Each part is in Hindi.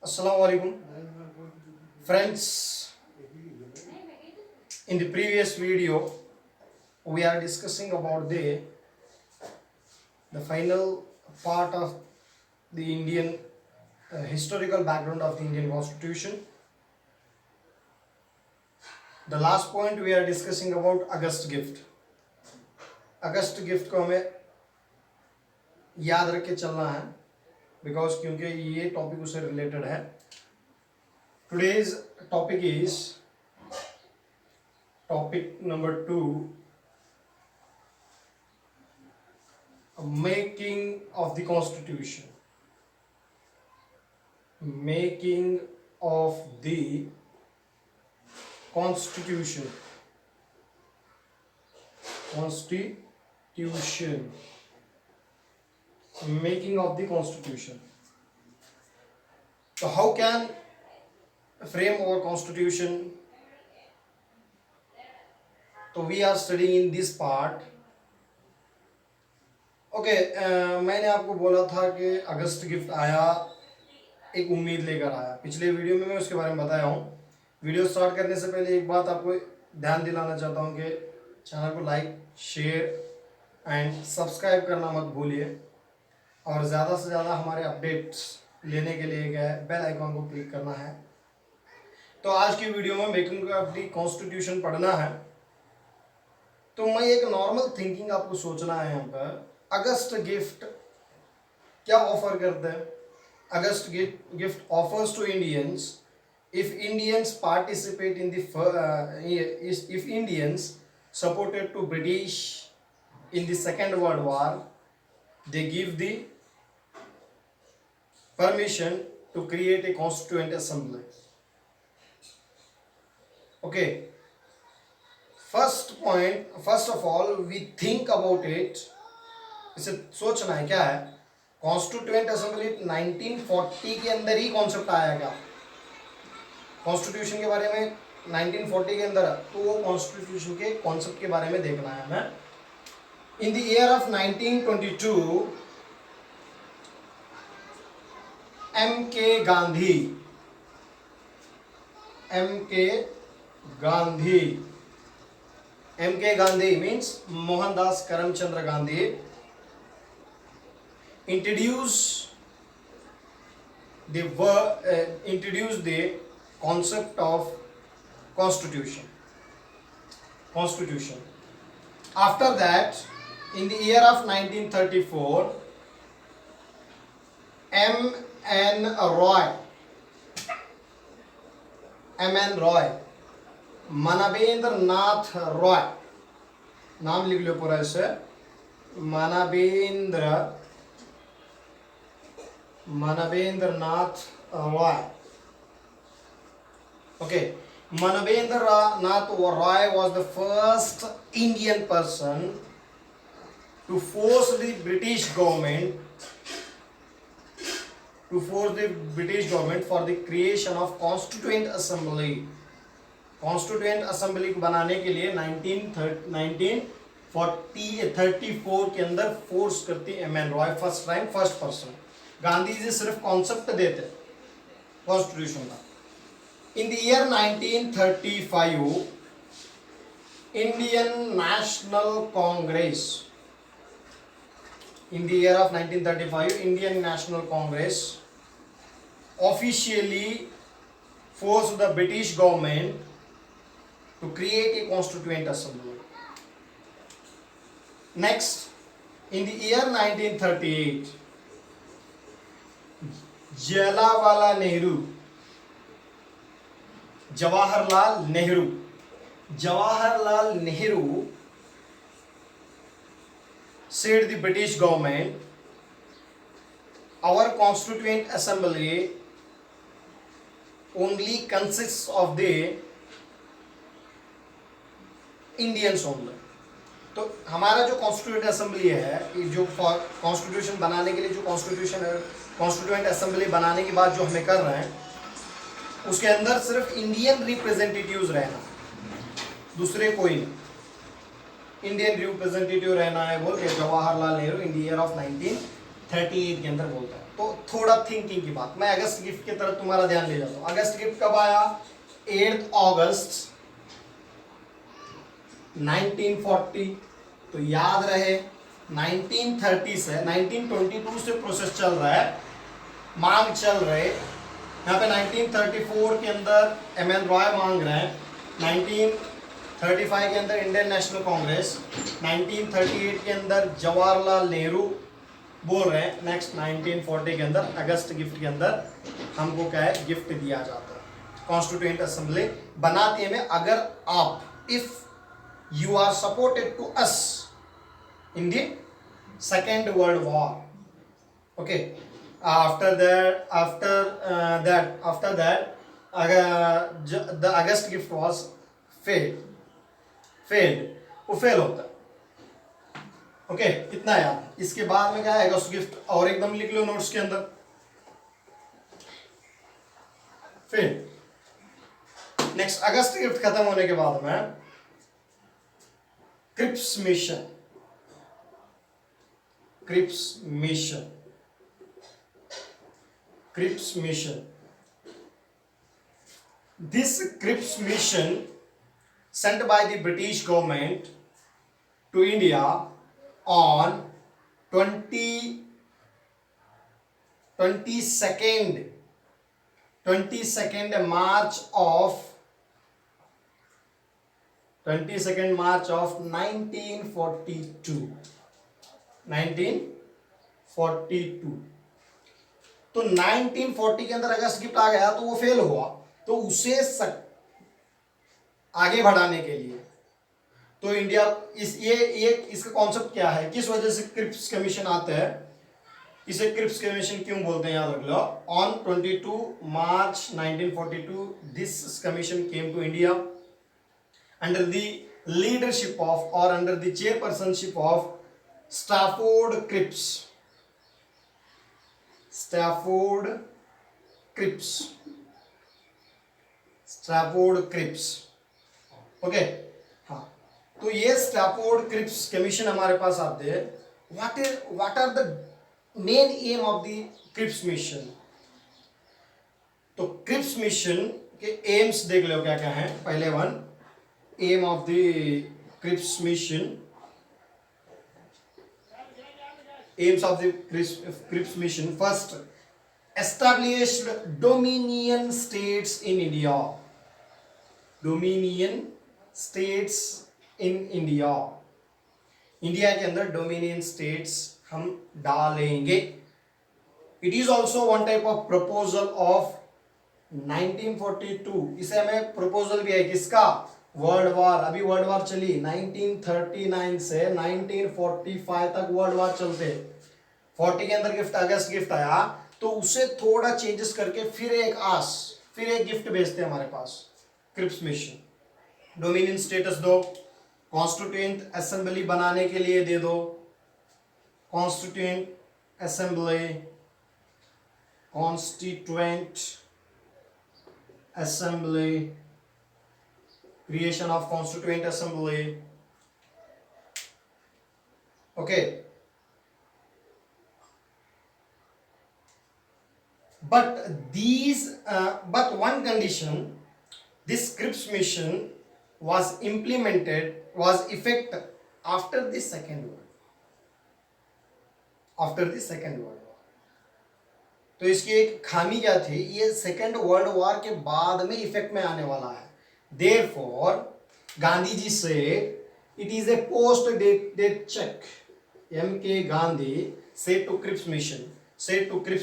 Assalamu alaikum. Friends, in the previous video, we are discussing about the final part of the Indian historical background of the Indian Constitution. The last point we are discussing about August gift. August gift को हमें याद रख के चलना है बिकॉज क्योंकि ये टॉपिक उससे रिलेटेड है. Today's topic is topic number 2, making of the constitution. Making of the constitution. Making of the constitution. So how can frame our constitution? So we are studying in this part. Okay, मैंने आपको बोला था कि अगस्त गिफ्ट आया, एक उम्मीद लेकर आया. पिछले वीडियो में मैं उसके बारे में बताया हूँ. वीडियो स्टार्ट करने से पहले एक बात आपको ध्यान दिलाना चाहता हूँ कि चैनल को लाइक, शेयर एंड सब्सक्राइब करना मत भूलिए और ज़्यादा से ज़्यादा हमारे अपडेट्स लेने के लिए क्या है, बेल आइकॉन को क्लिक करना है. तो आज की वीडियो में मेकिंग ऑफ द कॉन्स्टिट्यूशन पढ़ना है. तो मैं एक नॉर्मल थिंकिंग आपको सोचना है. यहाँ पर अगस्त गिफ्ट क्या ऑफर करते हैं? August gift offers to Indians if Indians participate in the if Indians supported to British in the Second World War, they give the permission to create a constituent assembly. Okay, first of all we think about it. इसे सोचना है क्या है. कॉन्स्टिट्यूएंट असेंबली 1940 के अंदर ही कॉन्सेप्ट आया क्या कॉन्स्टिट्यूशन के बारे में? 1940 के अंदर. तो वो कॉन्स्टिट्यूशन के कॉन्सेप्ट के बारे में देखना है हमें. In the year of 1922 M K Gandhi means Mohandas Karamchandra Gandhi introduced the concept of constitution. After that, in the year of 1934, M.N. Roy, Manvendra नाथ रॉय, नाम लिख लो पूरा इसे, मानवेंद्र नाथ Roy. Okay, Manavendra Nath Roy was the first Indian person to force the British government for the creation of Constituent Assembly. Constituent Assembly को बनाने के लिए 1934 के अंदर फोर्स करती M.N. Roy. First person. Gandhi ji सिर्फ कॉन्सेप्ट देते कॉन्स्टिट्यूशन का. In the year 1935, Indian National Congress. In the year of 1935, Indian National Congress officially forced the British government to create a constituent assembly. Next, in the year 1938, Jawaharlal Nehru said the British government, our constituent assembly only consists of the Indians only. तो हमारा जो कॉन्स्टिट्यूएंट असेंबली है, जो कॉन्स्टिट्यूशन बनाने के लिए जो कॉन्स्टिट्यूएंट असेंबली बनाने के बाद जो हमें कर रहे हैं, उसके अंदर सिर्फ इंडियन रिप्रेजेंटेटिव्स रहना, दूसरे कोई नहीं. इंडियन रिप्रेजेंटेटिव रहना है बोल के जवाहरलाल नेहरू इन द ईयर ऑफ 1938 1938 के अंदर बोलता है। तो थोड़ा थिंकिंग की बात, मैं अगस्त गिफ्ट की तरफ तुम्हारा ध्यान ले जाता हूँ। अगस्त गिफ्ट कब आया? 8 अगस्त 1940। तो याद रहे 1930 से 1922 से प्रोसेस चल रहा है, मांग चल रहे। यहाँ पे 1934 के अंदर MN रॉय मांग रहे हैं, 1935 के अंदर इंडियन नेशनल कांग्रेस, 1938 के अंदर जवाहरलाल नेहरू बोल रहे हैं। नेक्स्ट 1940 के अंदर अगस्त गिफ्ट के अंदर हमको क्या है, गिफ्ट दिया जाता है। कॉन्स्टिट्यूएंट असेंबली बनाती है में, अगर आप if you are supported to us in the Second World War. Okay, after that the August gift was failed, वो फेल होता है। ओके, इतना याद। इसके बाद में क्या है, अगस्त गिफ्ट और एकदम लिख लो नोट्स के अंदर, फेल। नेक्स्ट अगस्त गिफ्ट खत्म होने के बाद में Cripps mission, Cripps mission, Cripps mission. This Cripps mission sent by the British government to India on 22nd March of 1942। 1942। तो 1940 के अंदर अगस्त गिफ्ट आ गया तो वो फेल हुआ, तो उसे आगे बढ़ाने के लिए तो इंडिया इसका कॉन्सेप्ट क्या है, किस वजह से क्रिप्स कमीशन आता है, इसे क्रिप्स कमीशन क्यों बोलते हैं, याद रख लो। On 22 March 1942 this commission came to India under the leadership of or under the chairpersonship of Stafford Cripps. Stafford Cripps. Stafford Cripps. Okay, हाँ, तो ये स्टैफोर्ड क्रिप्स कमीशन हमारे पास आते हैं। What are the main aim of the Cripps mission? तो क्रिप्स मिशन के एम्स देख लो क्या क्या है। पहले one, aim of the Cripps mission, aims of the Cripps mission. First, established Dominion states in India. Dominion states in India. India के अंदर डोमिनियन स्टेट्स हम डालेंगे। It is also one type of proposal of 1942। इसे हमें प्रपोजल भी है किसका, वर्ल्ड वार। अभी वर्ल्ड वार चली 1939 से 1945 तक वर्ल्ड वार चलते। 40 के अंदर गिफ्ट अगस्त गिफ्ट आया तो उसे थोड़ा चेंजेस करके फिर एक गिफ्ट भेजते हैं हमारे पास, क्रिप्स मिशन। डोमिनियन स्टेटस दो, कॉन्स्टिट्यूएंट असेंबली बनाने के लिए दे दो, constituent assembly, constituent assembly, creation of constituent assembly. Okay, but one condition, this Cripps mission was effect after the second world war. तो इसकी एक खामी क्या थी, ये सेकेंड वर्ल्ड वॉर के बाद में इफेक्ट में आने वाला है। Therefore, Gandhiji said it is a post-dated check. M.K. Gandhi said to Cripps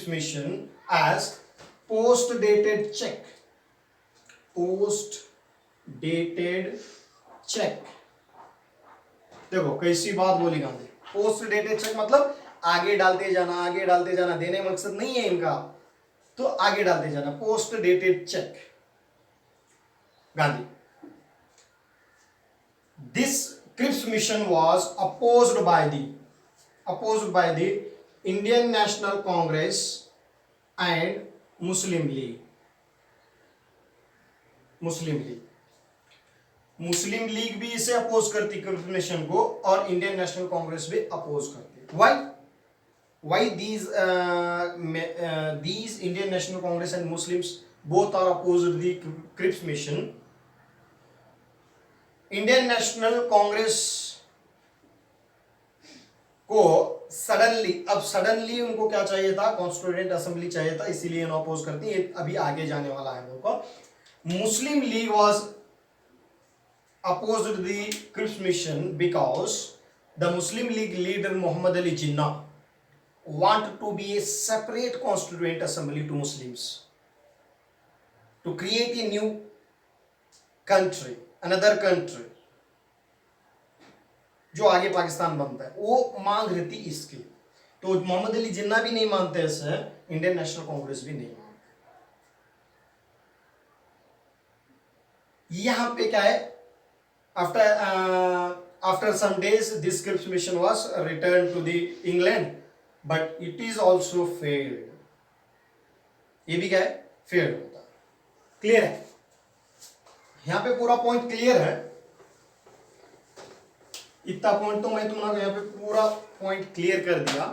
mission as post-dated check. Post-dated check. देखो कैसी बात बोली गांधी। पोस्ट-dated check मतलब आगे डालते जाना, देने मकसद नहीं है इनका, तो आगे डालते जाना। पोस्ट-dated check. Gandhi. This Cripps mission was opposed by the Indian National Congress and Muslim League. Muslim league भी इसे अपोज करती क्रिप्स मिशन को, और इंडियन नेशनल कांग्रेस भी अपोज करती। Why? why these Indian National Congress and Muslims both are opposed the Cripps mission. Indian national Congress को सडनली उनको क्या चाहिए था, कॉन्स्टिट्यूएंट असेंबली चाहिए था, इसीलिए अपोज करती है, अभी आगे जाने वाला है उनको. Muslim League was opposed the Cripps mission because the Muslim League leader Muhammad Ali Jinnah wanted to be a separate constituent assembly to Muslims, to create a new country, another country जो आगे पाकिस्तान बनता है, वो मांग रहती इसकी. तो मोहम्मद अली जिन्ना भी नहीं मानते ऐसे, इंडियन नेशनल कांग्रेस भी नहीं मानते. यहां पे क्या है, after some days this Cripps mission was returned to the England, but it is also failed. ये भी क्या है, फेल्ड होता है. क्लियर है, यहां पे पूरा पॉइंट क्लियर है. इतना पॉइंट तो मैं तुम्हारा यहां पे पूरा पॉइंट क्लियर कर दिया.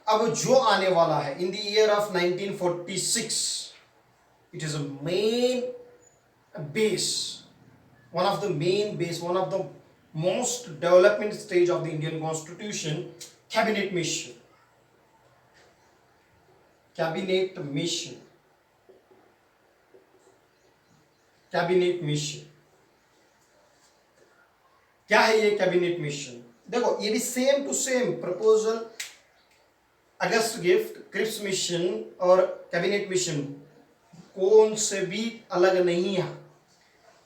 अब जो आने वाला है इन the year of 1946, it is a main base, one of the main base, one of the most development stage of the Indian Constitution, cabinet mission. Cabinet mission. Cabinet mission. क्या है ये कैबिनेट मिशन? देखो ये भी सेम टू सेम प्रपोजल, अगस्त गिफ्ट, क्रिप्स मिशन और कैबिनेट मिशन कौन से भी अलग नहीं है.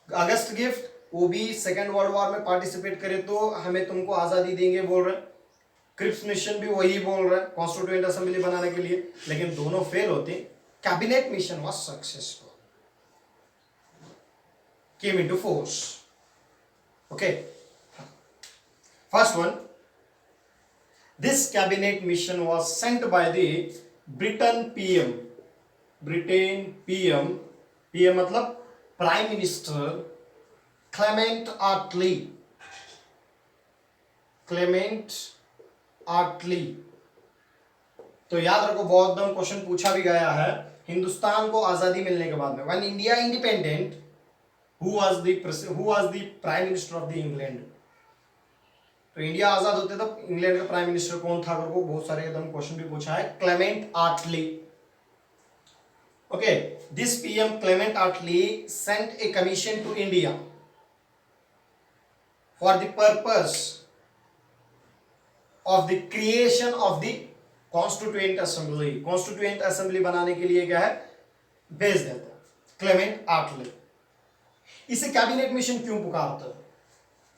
अगस्त गिफ्ट वो भी सेकेंड वर्ल्ड वॉर में पार्टिसिपेट करे तो हमें तुमको आजादी देंगे बोल रहे. क्रिप्स मिशन भी वही बोल रहा है, कॉन्स्टिट्यूएंट असेंबली बनाने के लिए, लेकिन दोनों फेल होते. Cabinet mission was successful, came into force. Okay, first one, this cabinet mission was sent by the Britain PM. Britain PM, PM मतलब प्राइम मिनिस्टर क्लेमेंट आटली. क्लेमेंट आटली. तो याद रखो, बहुत दम क्वेश्चन पूछा भी गया है. हिंदुस्तान को आजादी मिलने के बाद में, when India independent, who was the prime minister of the England. तो इंडिया आजाद होते तब इंग्लैंड का प्राइम मिनिस्टर कौन था, को बहुत सारे एकदम क्वेश्चन भी पूछा है. Clement Atlee. Okay, this PM Clement Attlee sent a commission to India for the purpose of the creation of the Constituent Assembly. Constituent Assembly बनाने के लिए क्या है, भेज देता है क्लेमेंट आटली. इसे कैबिनेट मिशन क्यों पुकारता है,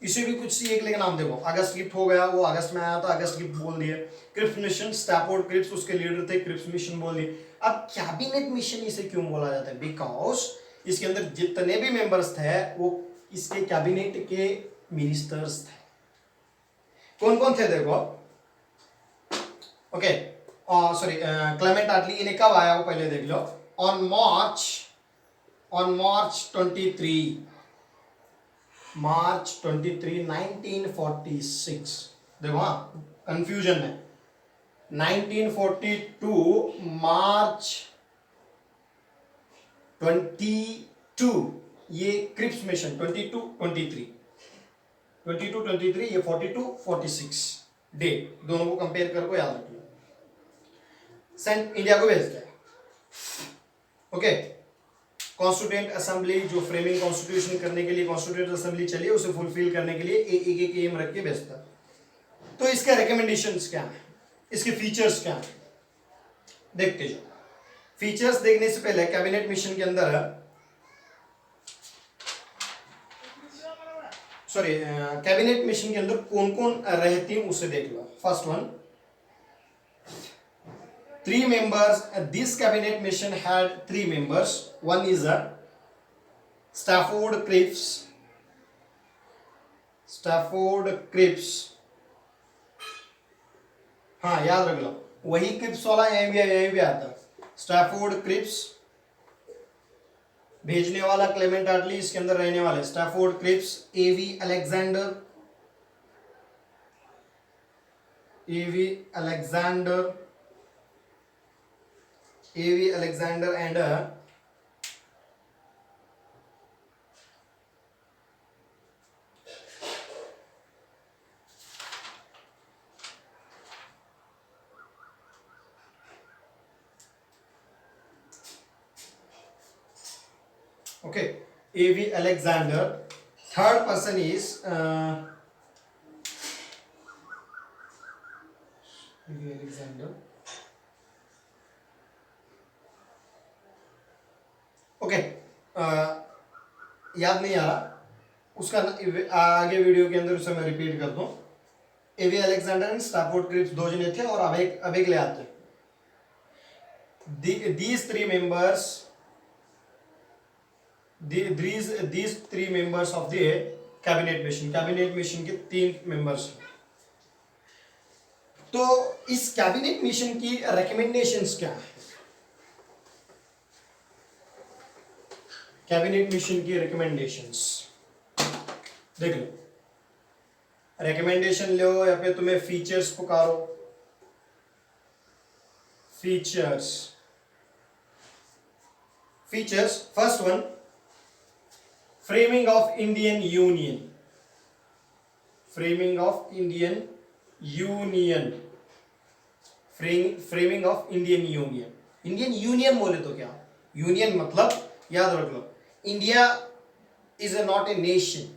इसे भी कुछ सी एक लेके नाम देखो. अगस्त गिफ्ट हो गया, वो अगस्त में आया था, अगस्त गिफ्ट बोल दिए. क्रिप्स मिशन, स्टैफोर्ड क्रिप्स उसके लीडर थे, क्रिप्स मिशन बोल दिए. अब कैबिनेट मिशन इसे क्यों बोला जाता है, बिकॉज इसके अंदर जितने भी मेंबर्स थे वो इसके कैबिनेट के मिनिस्टर्स थे. कौन कौन थे देखो. ओके, सॉरी, क्लेमेंट आटली इन्हें कब आया वो पहले देख लो. ऑन मार्च 23, मार्च 23, 1946. देखो हाँ, कंफ्यूजन है. 1942 मार्च 22 ये क्रिप्स मिशन. 22, 23, 22, 23, ये 42, 46 डे, दोनों को कंपेयर करके याद रखिए. सेंट इंडिया को भेज दिया. ओके, कॉन्स्टिट्यूएंट असेंबली जो फ्रेमिंग कॉन्स्टिट्यूशन करने के लिए कॉन्स्टिट्यूएंट असेंबली चलिए, उसे फुलफिल करने के लिए एक एम रख के भेजता. तो इसके रिकमेंडेशंस क्या है, इसके फीचर्स क्या है, देखते जाओ. फीचर्स देखने से पहले कैबिनेट मिशन के अंदर, सॉरी, कैबिनेट मिशन के अंदर कौन कौन रहते हैं उसे देख लो. First one, 3 members. This cabinet mission had 3 members. One is Stafford Cripps. Stafford Cripps. हाँ याद रख लो, वही क्रिप्स वाला यहीं भी आता. स्टैफोर्ड क्रिप्स, भेजने वाला क्लेमेंट आटली, इसके अंदर रहने वाले Stafford Cripps, AV Alexander, AV Alexander and okay, AV Alexander. Third person is AV Alexander. Okay, याद नहीं आ रहा उसका आगे वीडियो के अंदर उसे मैं रिपीट कर दूं. एवी अलेक्जेंडर एंड स्टैफोर्ड क्रिप्स दो जने थे और अब एक ले आते. These three members of the cabinet mission के 3 मेंबर्स. तो इस कैबिनेट मिशन की रिकमेंडेशंस क्या है? कैबिनेट मिशन की रिकमेंडेशंस देख लो. रिकमेंडेशन लो या फिर तुम्हें फीचर्स पुकारो. Features first one, framing of Indian Union. Framing of Indian Union. Indian Union बोले तो क्या? यूनियन मतलब याद रख लो, India is not a nation.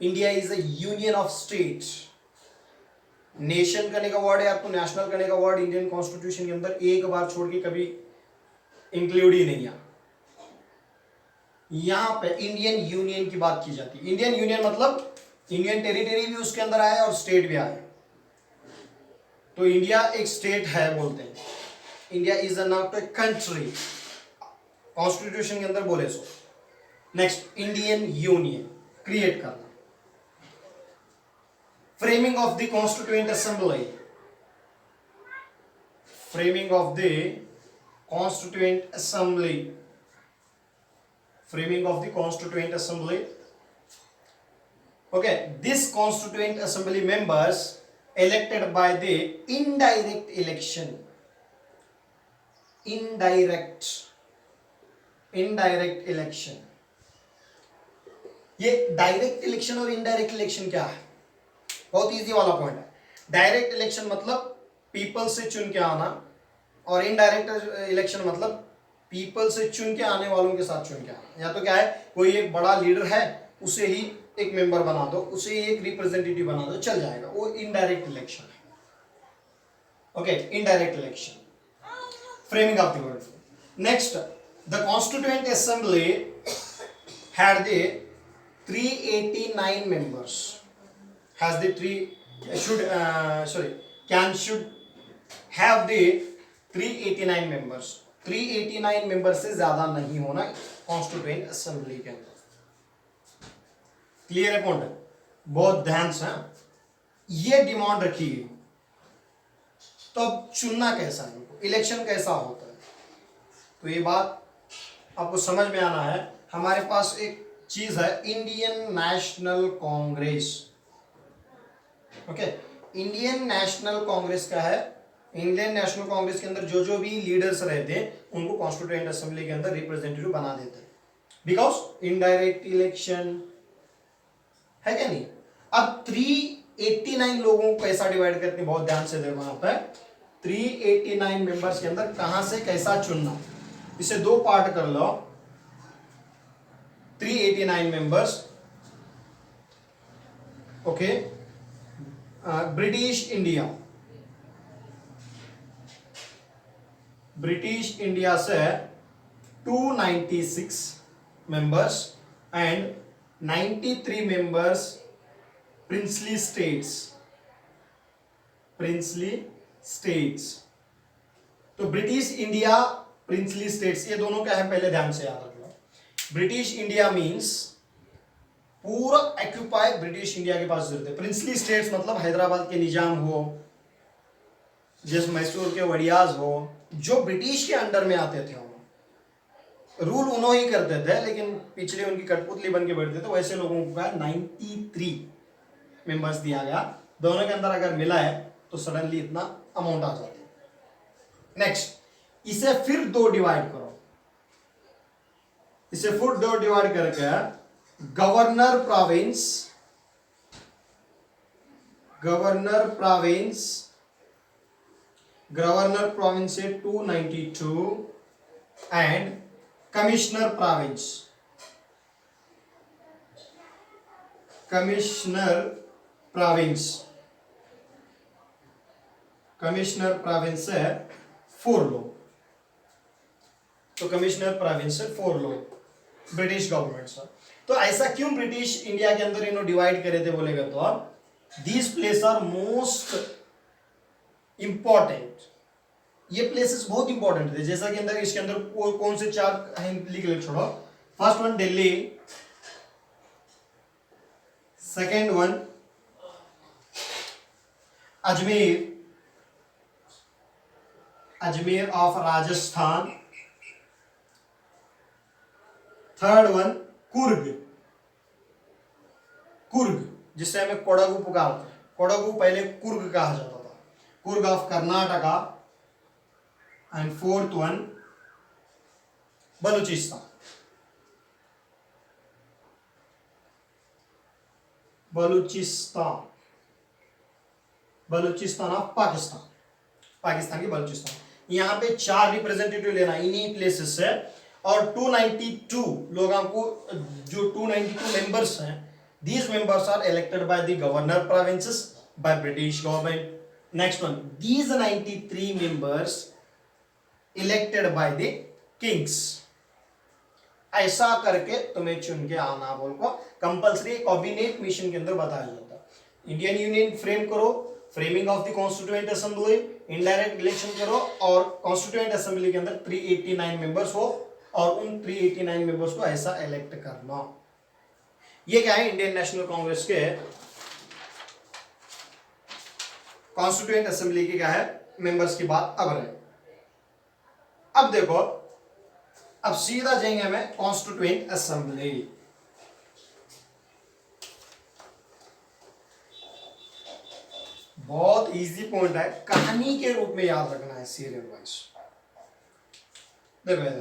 India is a union of state. Nation करने का वर्ड है आपको, नेशनल करने का वर्ड इंडियन कॉन्स्टिट्यूशन के अंदर एक बार छोड़ के कभी इंक्लूड ही नहीं है. यहां पे इंडियन यूनियन की बात की जाती है. इंडियन यूनियन मतलब इंडियन टेरिटरी भी उसके अंदर आया और स्टेट भी आया. तो इंडिया एक स्टेट है बोलते हैं. India is not a country constitution के अंदर बोले सो. नेक्स्ट, इंडियन यूनियन क्रिएट करना. Framing of the constituent assembly. Framing of the constituent assembly. Framing of the Constituent Assembly. Okay, this Constituent Assembly members elected by the indirect election. Indirect election. ये डायरेक्ट इलेक्शन और इनडायरेक्ट इलेक्शन क्या है? बहुत इजी वाला पॉइंट है. डायरेक्ट इलेक्शन मतलब पीपल से चुन के आना और इनडायरेक्ट इलेक्शन मतलब पीपल से चुन के आने वालों के साथ चुन के आना. या तो क्या है, कोई एक बड़ा लीडर है उसे ही एक मेंबर बना दो, उसे ही एक रिप्रेजेंटेटिव बना दो, चल जाएगा. वो इनडायरेक्ट इलेक्शन है. Okay, indirect election. Framing of the word. Next, the constituent assembly had the 389 members. Has the should have the 389 members. 389 member से ज्यादा नहीं होना कॉन्स्टिट्यूएंट असेंबली के अंदर. क्लियर है पॉइंट? बहुत ध्यान से. ये डिमांड रखी गई. तो अब चुनना कैसा है, इलेक्शन कैसा होता है, तो ये बात आपको समझ में आना है. हमारे पास एक चीज है Indian national Congress. Okay, Indian national Congress का है. इंडियन नेशनल कांग्रेस के अंदर जो भी लीडर्स रहते हैं उनको कॉन्स्टिट्यूएंट असेंबली के अंदर रिप्रेजेंटेटिव बना देते हैं. बिकॉज इनडायरेक्ट इलेक्शन है क्या नहीं. अब 389 लोगों को कैसा डिवाइड करते हैं, बहुत ध्यान से देखो यहाँ पे. 389 मेंबर्स के अंदर कहां से कैसा चुनना, इसे दो पार्ट कर लो. 389 मेंबर्स. ओके, ब्रिटिश इंडिया से 296 members and 93 members princely states. तो ब्रिटिश इंडिया, प्रिंसली स्टेट्स, ये दोनों क्या है पहले ध्यान से याद रख लो. ब्रिटिश इंडिया मींस पूरा एक्यूपाई ब्रिटिश इंडिया के पास जरूरत है. प्रिंसली स्टेट्स मतलब हैदराबाद के निजाम हो, जैसे मैसूर के वड़ियाज हो, जो ब्रिटिश के अंडर में आते थे. रूल उन्होंने ही करते थे, लेकिन पिछले उनकी कठपुतली बन के बैठते थे. वैसे लोगों को 93 मेंबर्स दिया गया. दोनों के अंदर अगर मिला है तो सडनली इतना अमाउंट आ जाती है। नेक्स्ट, इसे फिर दो डिवाइड करो, इसे फिर दो डिवाइड करके governor province, governor province, governor province से 292 and commissioner province, commissioner province, commissioner province से 4 लोग, तो कमिश्नर प्रोविंस से 4 लोग ब्रिटिश गवर्नमेंट से। तो ऐसा क्यों ब्रिटिश इंडिया के अंदर इन्होंने डिवाइड करे थे बोलेगा तो आप, these place are most important, ये प्लेसेस बहुत इंपॉर्टेंट थे। जैसा कि अंदर इसके अंदर कौन से 4 लिख ले छोड़ो। First one Delhi, second one Ajmer, Ajmer of Rajasthan, third one Coorg, Coorg जिसे हमें कोडागु पुकारते हैं, कोडागु पहले कुर्ग कहा जाता था, Coorg of Karnataka, and fourth one Balochistan, Balochistan, Balochistan of Pakistan, Pakistan की बलूचिस्तान। यहां पे 4 रिप्रेजेंटेटिव लेना इन्हीं प्लेसेस से, और 292 लोगों को, जो 292 मेंबर्स हैं, these members are elected by the governor provinces by British government. Next one, these 93 members elected by the kings. ऐसा करके तुम्हें चुन के आना बोल को कंपल्सरी कैबिनेट मिशन के अंदर बताया जाता है। इंडियन यूनियन फ्रेम करो, framing of the constituent assembly, indirect election करो, और कॉन्स्टिट्यूएंट असेंबली के अंदर 389 मेंबर्स हो, और उन 389 मेंबर्स को ऐसा इलेक्ट करना। ये क्या है, इंडियन नेशनल कांग्रेस के कॉन्स्टिट्यूएंट असेंबली की क्या है, मेंबर्स की बात अब रहे। अब देखो, अब सीधा जाएंगे हमें कॉन्स्टिट्यूएंट असेंबली। बहुत इजी पॉइंट है, कहानी के रूप में याद रखना है सीरियल वाइज। देखो,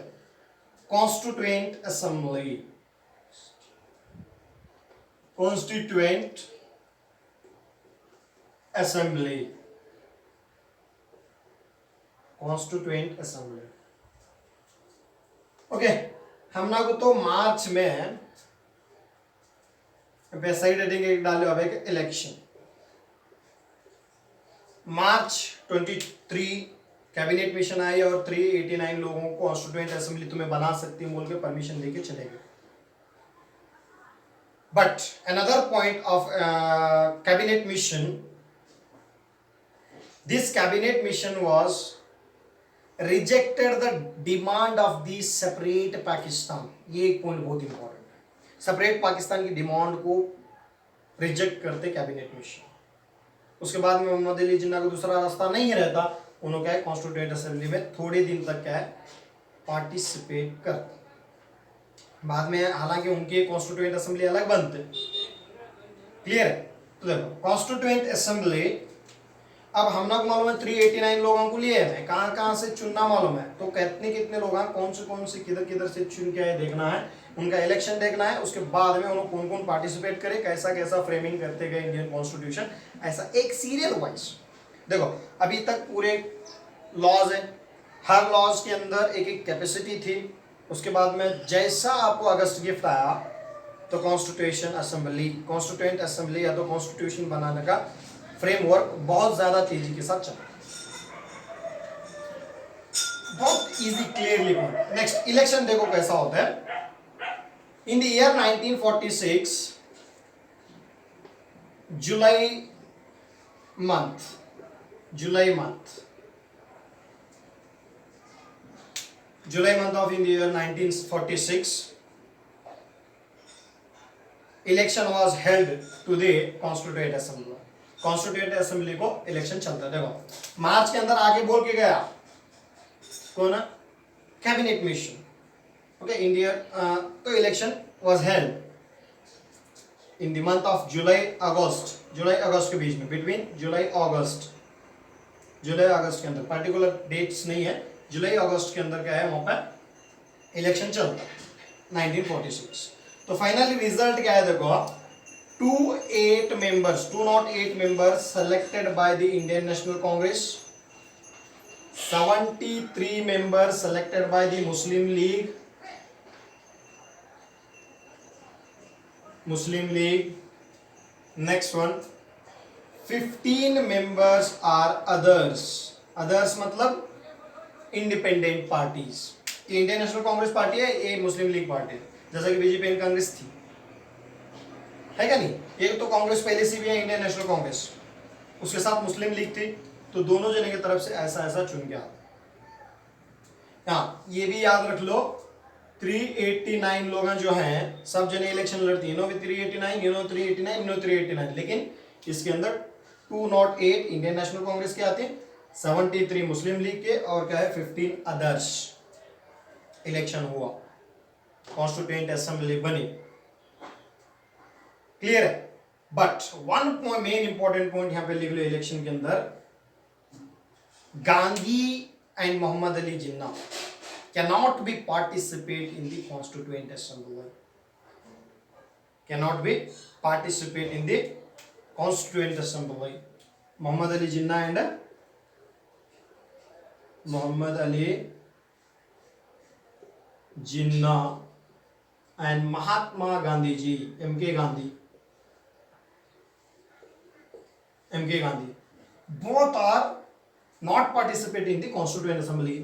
constituent assembly, constituent assembly, constituent assembly. Okay, हम ना को तो मार्च में वेबसाइट हेडिंग एक डाले अब एक इलेक्शन, मार्च 23 कैबिनेट मिशन आई और 389 लोगों को कॉन्स्टिट्यूएंट असेंबली तुम्हें बना सकती है बोल के परमिशन देके चले गए। But another point of cabinet mission, this cabinet mission was rejected the demand of the separate Pakistan. ये एक पॉइंट बहुत इंपॉर्टेंट है, सेपरेट पाकिस्तान की डिमांड को रिजेक्ट करते कैबिनेट मिशन। उसके बाद में मोहम्मद अली जिन्ना को दूसरा रास्ता नहीं रहता, उन्होंने क्या है कॉन्स्टिट्यूएंट असेंबली में थोड़े दिन तक क्या है पार्टिसिपेट करते। बाद में हालांकि उनके कॉन्स्टिट्यूएंट असेंबली अलग बनते, क्लियर है। तो देखो कॉन्स्टिट्यूएंट असेंबली, अब हम ना को मालूम है 389 लोगों को लिए है, कहां कहां से चुनना मालूम है, तो कितने लोग हैं, कौन से किधर किधर से चुन के आए देखना है, उनका इलेक्शन देखना है। उसके बाद में उन्होंने कौन कौन पार्टिसिपेट करे, कैसा कैसा फ्रेमिंग करते गए इंडियन कॉन्स्टिट्यूशन, ऐसा एक सीरियल वाइज। देखो अभी तक पूरे लॉज है, हर लॉज के अंदर एक एक कैपेसिटी थी। उसके बाद में जैसा आपको अगस्त गिफ्ट आया तो कॉन्स्टिट्यूशन असेंबली, कॉन्स्टिट्यूएंट असेंबली या तो कॉन्स्टिट्यूशन बनाने का फ्रेमवर्क बहुत ज्यादा तेजी के साथ चला, बहुत इजी क्लियरली। नेक्स्ट इलेक्शन देखो कैसा होता है। इन the year 1946 July month, July month of in the year 1946 election was held to the constituent assembly। constituent assembly को इलेक्शन चलता है। देखो मार्च के अंदर आगे बोल के गया कौन है, कैबिनेट मिशन, ओके इंडिया। तो election was held in the month of जुलाई अगस्त के बीच में, बिटवीन जुलाई अगस्त जुलाई अगस्त के अंदर, पर्टिकुलर डेट्स नहीं है, जुलाई अगस्त के अंदर क्या है वहां पर इलेक्शन चलता 1946। तो फाइनली रिजल्ट क्या है देखो, 28 members, 208 members selected by the Indian National Congress, 73 members selected by the Muslim League, next one 15 members are others, others मतलब इंडिपेंडेंट पार्टीज। ये इंडियन नेशनल कांग्रेस पार्टी है, ये मुस्लिम लीग पार्टी है, जैसा कि बीजेपी एंड कांग्रेस थी, है क्या नहीं। ये तो कांग्रेस पहले से भी है इंडियन नेशनल कांग्रेस, उसके साथ मुस्लिम लीग थी, तो दोनों जने की तरफ से ऐसा ऐसा चुन गया। हाँ ये भी याद रख लो, 389 लोग जो हैं सब जने इलेक्शन लड़ती है, नो 389, यू नो 389, नो 389, लेकिन इसके अंदर 208 इंडियन नेशनल कांग्रेस के आते हैं, 73 मुस्लिम लीग के, और क्या है 15 अदर्स। इलेक्शन हुआ, कॉन्स्टिट्यूएंट असेंबली बनी, क्लियर है। But one main important point यहां पे लिख लो इलेक्शन के अंदर, Gandhi and Mohammad Ali Jinnah cannot be participate in the constituent assembly, cannot be participate in the constituent assembly। Mohammad Ali Jinnah and Mohammad Ali Jinnah and Mahatma Gandhi ji, MK Gandhi, both are not participate in the constituent assembly।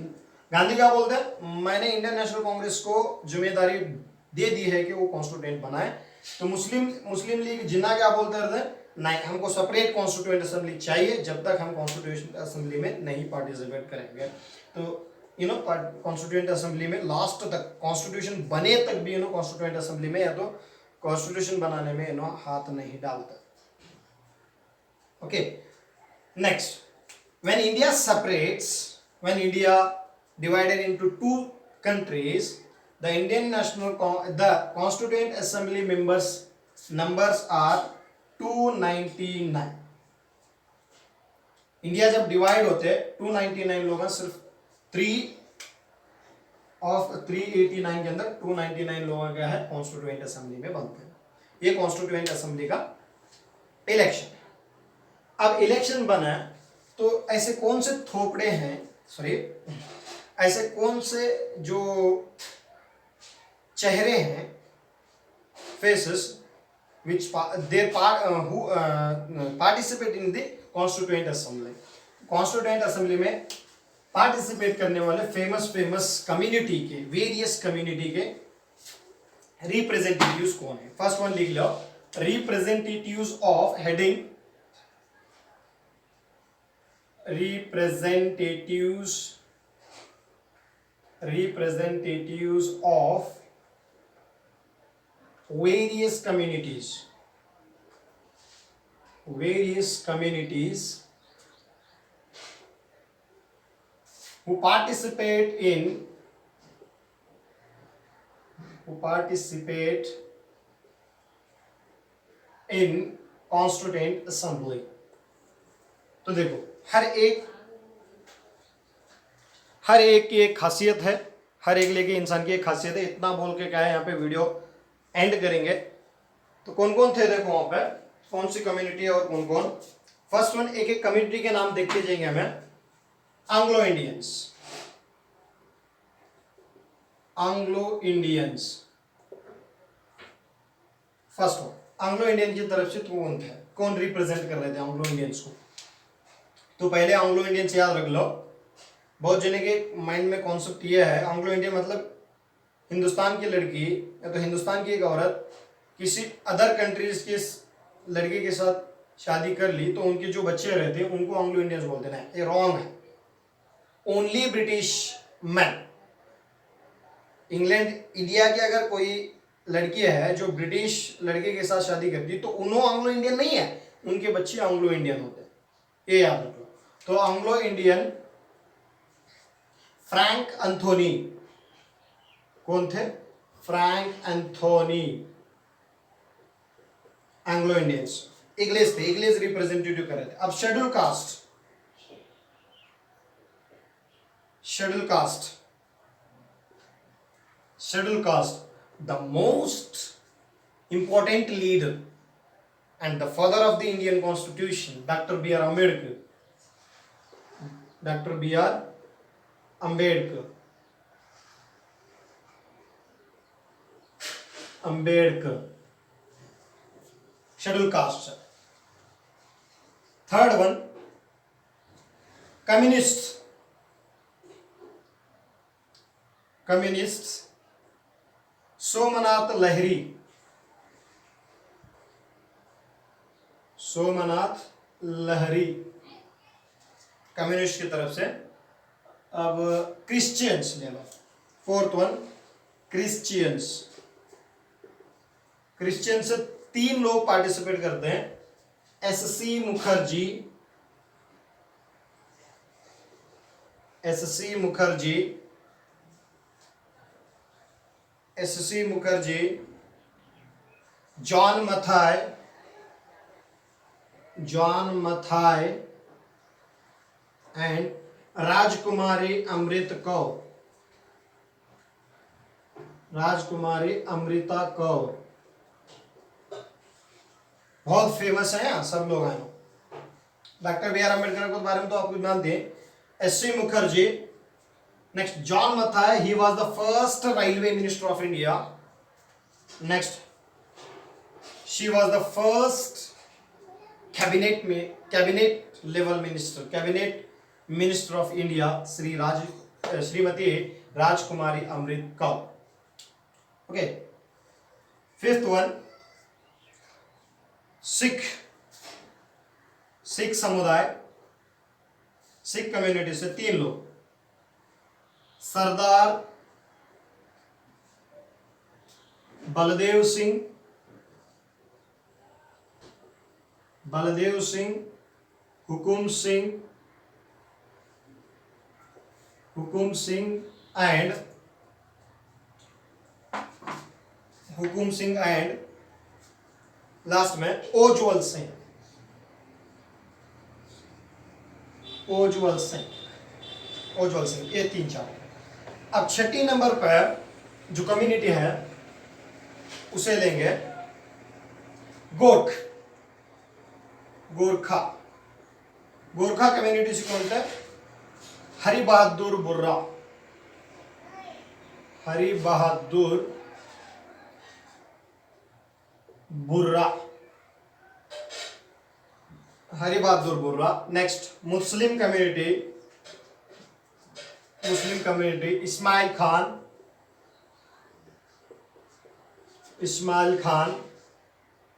Gandhi क्या बोलते हैं, मैंने इंडियन नेशनल कांग्रेस को जिम्मेदारी दे दी है कि वो कॉन्स्टिट्यूएंट बनाए, तो मुस्लिम लीग जिन्ना क्या बोलते रहते, नहीं हमको सेपरेट कॉन्स्टिट्यूएंट असेंबली चाहिए, जब तक हम कॉन्स्टिट्यूएंट असेंबली में नहीं पार्टिसिपेट करेंगे। तो यू नो कॉन्स्टिट्यूएंट असेंबली में लास्ट तक, कॉन्स्टिट्यूशन बने तक भी यू नो कॉन्स्टिट्यूएंट असेंबली में या तो कॉन्स्टिट्यूशन बनाने में यू नो हाथ नहीं डालता। Okay next, when India divided into two countries, the constituent assembly numbers are 299। India जब डिवाइड होते 299 लोग हैं, सिर्फ 3 of 389 के अंदर 299 लोग क्या है कॉन्स्टिट्यूएंट असेंबली में बनते हैं। ये कॉन्स्टिट्यूएंट असेंबली का इलेक्शन। अब इलेक्शन बना तो ऐसे कौन से थोपड़े हैं, ऐसे कौन से जो चेहरे हैं, faces which they participate in the constituent assembly। constituent assembly में पार्टिसिपेट करने वाले फेमस कम्युनिटी के, वेरियस कम्युनिटी के रिप्रेजेंटेटिव्स कौन है। फर्स्ट वन लिख लो, representatives of heading, representatives of various communities who participate in constituent assembly। तो देखो हर एक की एक खासियत है, हर एक लेके इंसान की एक खासियत है। इतना बोल के क्या है यहाँ पे वीडियो एंड करेंगे। तो कौन कौन थे देखो वहां पर, कौन सी कम्युनिटी है और कौन कौन। फर्स्ट वन, एक एक कम्युनिटी के नाम देखते जाएंगे हमें। Anglo Indians first one, Anglo Indian की तरफ से तो कौन थे, कौन रिप्रेजेंट कर रहे थे एंग्लो इंडियंस को। तो पहले एंग्लो इंडियंस याद रख लो। बहुत जने के माइंड में कॉन्सेप्ट ये है, एंग्लो इंडियन मतलब हिंदुस्तान की लड़की या तो हिंदुस्तान की एक औरत किसी अदर कंट्रीज के लड़के के साथ शादी कर ली तो उनके जो बच्चे रहते हैं उनको एंग्लो इंडियंस बोलते हैं। ये रॉन्ग है। ओनली ब्रिटिश मैन, इंडिया की अगर कोई लड़की है जो ब्रिटिश लड़के के साथ शादी करती तो उन्होंने एंग्लो इंडियन नहीं है, उनके बच्चे एंग्लो इंडियन होते हैं, ये याद रखो। तो एंग्लो इंडियन फ्रैंक एंथोनी, कौन थे, Frank Anthony, Anglo Indians. English थे, इंग्लिश रिप्रेजेंटेटिव कर रहे थे। अब schedule caste, Schedule caste. Schedule caste, the most important leader and the father of the Indian Constitution, Dr. B.R. Ambedkar. Dr. B.R. Ambedkar. Ambedkar. Schedule caste. Third one, communists. Communists. Somnath Lahiri. Somnath Lahiri communist की तरफ से. अब क्रिश्चियंस ले लो. Fourth one, Christians. क्रिश्चियन से 3 लोग पार्टिसिपेट करते हैं. S C. Mukherjee, S C. Mukherjee, S C. Mukherjee, John Mathai, John Mathai and Rajkumari Amrit Kaur. राजकुमारी अमृता कौर बहुत फेमस है. यहाँ सब लोग हैं. डॉक्टर बी आर अम्बेडकर के बारे में तो आपको जानते हैं. S C. Mukherjee, next John Mathai, he was the first railway minister of India. Next, she was the first cabinet level minister, cabinet minister of India, Shrimati Rajkumari Amrit Kaur. Okay, fifth one, Sikh समुदाय, सिख कम्युनिटी से 3 लोग. सरदार बलदेव सिंह, हुकुम सिंह एंड लास्ट में ओजवल सिंह. ये 3-4. अब 6 नंबर पर जो कम्युनिटी है उसे लेंगे गोरखा. गोरखा कम्युनिटी से कौन है? Hari Bahadur Burra. Next, Muslim community Ismail Khan,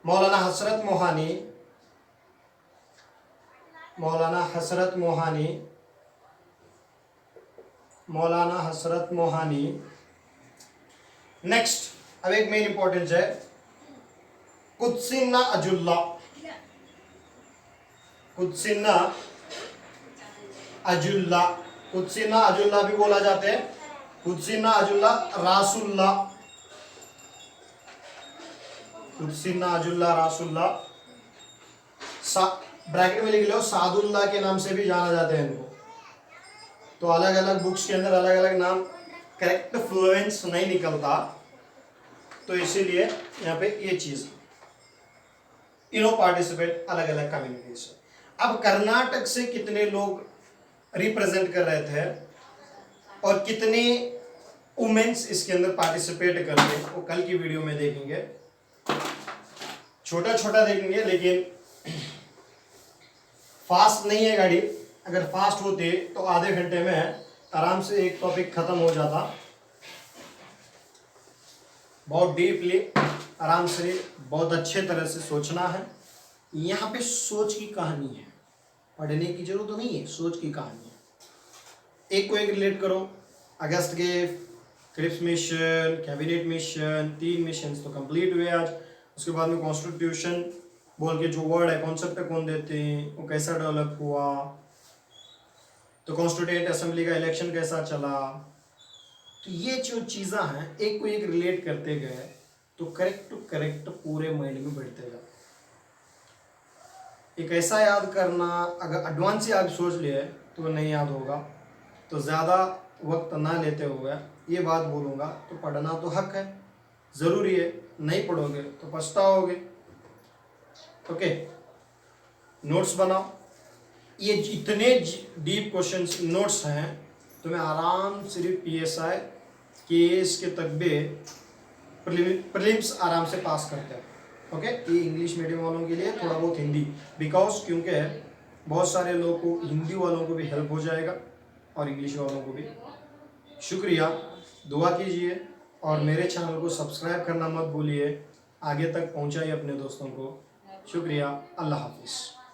Maulana Hasrat Mohani. Next, अब एक मेन इंपॉर्टेंस है कुत्सिन्ना अजुल्ला भी बोला जाता है. कुत्सिन्ना अजुल्ला रासुल्ला. ब्रैकेट में लिख लो, सादुल्ला के नाम से भी जाना जाता है इनको. तो अलग अलग बुक्स के अंदर अलग अलग नाम, करेक्ट फ्लुएंस नहीं निकलता, तो इसीलिए यहाँ पे ये चीज. पार्टिसिपेट अलग अलग कम्युनिटी से. अब कर्नाटक से कितने लोग रिप्रेजेंट कर रहे थे और कितने वुमेन्स इसके अंदर पार्टिसिपेट कर रहे हैं वो कल की वीडियो में देखेंगे. छोटा देखेंगे, लेकिन फास्ट नहीं है गाड़ी. अगर फास्ट होती तो आधे घंटे में आराम से एक टॉपिक खत्म हो जाता. बहुत डीपली, आराम से, बहुत अच्छे तरह से सोचना है. यहाँ पे सोच की कहानी है, पढ़ने की जरूरत तो नहीं है, सोच की कहानी है. एक को एक रिलेट करो. अगस्त के Cripps mission, cabinet mission, 3 mission तो कंप्लीट हुए आज. उसके बाद में कॉन्स्टिट्यूशन बोल के जो वर्ड है, कॉन्सेप्ट कौन देते हैं, वो कैसा डेवलप हुआ, तो कॉन्स्टिट्यूएंट असेंबली का इलेक्शन कैसा चला. तो ये जो चीज़ें हैं एक को एक रिलेट करते गए तो करेक्ट टू करेक्ट पूरे माइंड में बैठते गए. एक ऐसा याद करना, अगर एडवांस याद सोच लिए तो नहीं याद होगा. तो ज़्यादा वक्त ना लेते हुए ये बात बोलूँगा, तो पढ़ना तो हक है, ज़रूरी है, नहीं पढ़ोगे तो पछताओगे। ओके, नोट्स बनाओ। ये इतने डीप क्वेश्चंस नोट्स हैं, तुम्हें आराम सिर्फ PSI KS के तकबे प्रीलिम्स आराम से पास करते हैं। ओके, ये इंग्लिश मीडियम वालों के लिए, थोड़ा बहुत हिंदी, बिकॉज क्योंकि बहुत सारे लोगों को, हिंदी वालों को भी हेल्प हो जाएगा और इंग्लिश वालों को भी। शुक्रिया, दुआ कीजिए और मेरे चैनल को सब्सक्राइब करना मत भूलिए। आगे तक पहुंचाइए अपने दोस्तों को। शुक्रिया, अल्लाह हाफिज़।